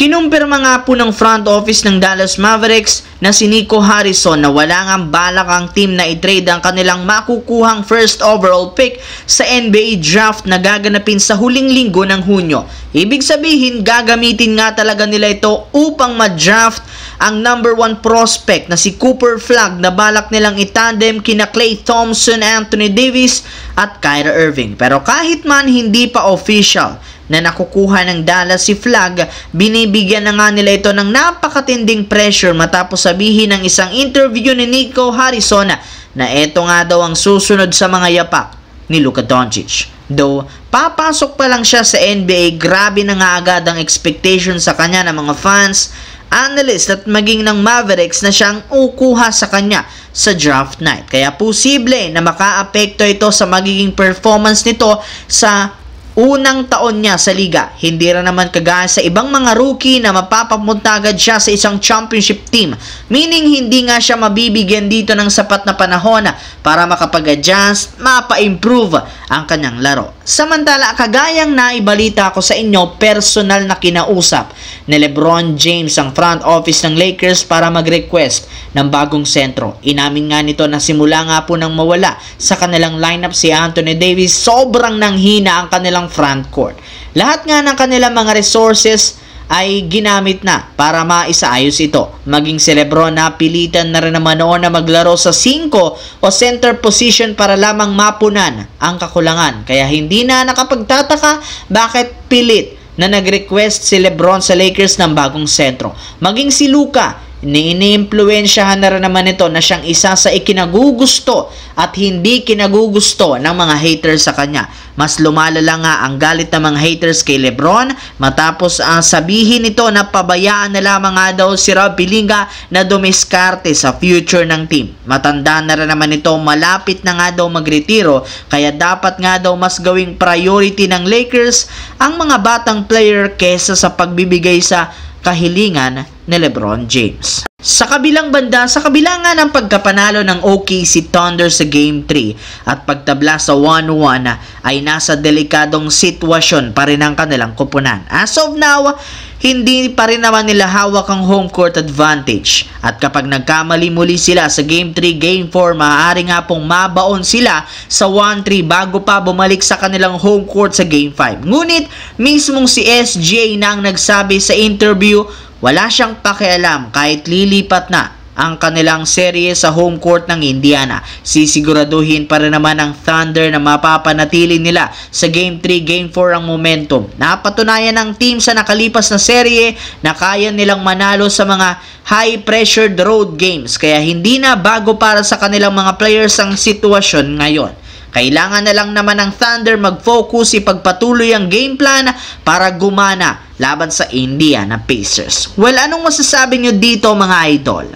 Kinumpirma nga po ng front office ng Dallas Mavericks na si Nico Harrison na wala ngang balak ang team na i-trade ang kanilang makukuhang first overall pick sa NBA draft na gaganapin sa huling linggo ng Hunyo. Ibig sabihin, gagamitin nga talaga nila ito upang ma-draft ang number 1 prospect na si Cooper Flagg na balak nilang itandem kina Klay Thompson, Anthony Davis at Kyrie Irving. Pero kahit man hindi pa official na nakukuha ng Dallas si Flagg, binibigyan na nga nila ito ng napakatinding pressure matapos sabihin ng isang interview ni Nico Harrison na ito nga daw ang susunod sa mga yapak ni Luka Doncic. Though papasok pa lang siya sa NBA, grabe na nga agad ang expectation sa kanya ng mga fans, analyst at maging ng Mavericks na siyang ukuha sa kanya sa draft night. Kaya posible na makaapekto ito sa magiging performance nito sa unang taon niya sa liga. Hindi rin naman kagaya sa ibang mga rookie na mapapapunta agad siya sa isang championship team. Meaning hindi nga siya mabibigyan dito ng sapat na panahon para makapag-adjust, mapa-improve ang kanyang laro. Samantala, kagayang naibalita ko sa inyo, personal na kinausap ni LeBron James ang front office ng Lakers para mag-request ng bagong sentro. Inamin nga nito na simula nga po nang mawala sa kanilang lineup si Anthony Davis, sobrang nanghina ang kanilang front court. Lahat nga ng kanilang mga resources ay ginamit na para maisaayos ito. Maging si LeBron napilitan na rin naman noon na maglaro sa 5 o center position para lamang mapunan ang kakulangan. Kaya hindi na nakapagtataka bakit pilit na nag-request si LeBron sa Lakers ng bagong sentro. Maging si Luka, ini-impluwensyahan na rin naman ito na siyang isa sa ikinagugusto at hindi kinagugusto ng mga haters sa kanya. Mas lumalala nga ang galit ng mga haters kay LeBron matapos sabihin nito na pabayaan na lamang nga daw si Rob Pelinka na dumiskarte sa future ng team. Matanda na rin naman ito, malapit na nga daw magretiro, kaya dapat nga daw mas gawing priority ng Lakers ang mga batang player kesa sa pagbibigay sa kahilingan ni LeBron James. Sa kabilang banda, sa kabila nga ng pagkapanalo ng OKC Thunder sa Game 3 at pagtabla sa 1-1 ay nasa delikadong sitwasyon pa rin ang kanilang koponan. As of now, hindi pa rin naman nila hawak ang home court advantage. At kapag nagkamali muli sila sa Game 3, Game 4, maaari nga pong mabaon sila sa 1-3 bago pa bumalik sa kanilang home court sa Game 5. Ngunit, mismong si SGA na ang nagsabi sa interview, wala siyang pakialam kahit lilipat na ang kanilang serye sa home court ng Indiana. Sisiguraduhin pa rin naman ng Thunder na mapapanatili nila sa Game 3, Game 4 ang momentum. Napatunayan ng team sa nakalipas na serye na kaya nilang manalo sa mga high-pressured road games. Kaya hindi na bago para sa kanilang mga players ang sitwasyon ngayon. Kailangan na lang naman ng Thunder mag-focus, ipagpatuloy ang game plan para gumana laban sa Indiana Pacers. Well, anong masasabi nyo dito mga idol?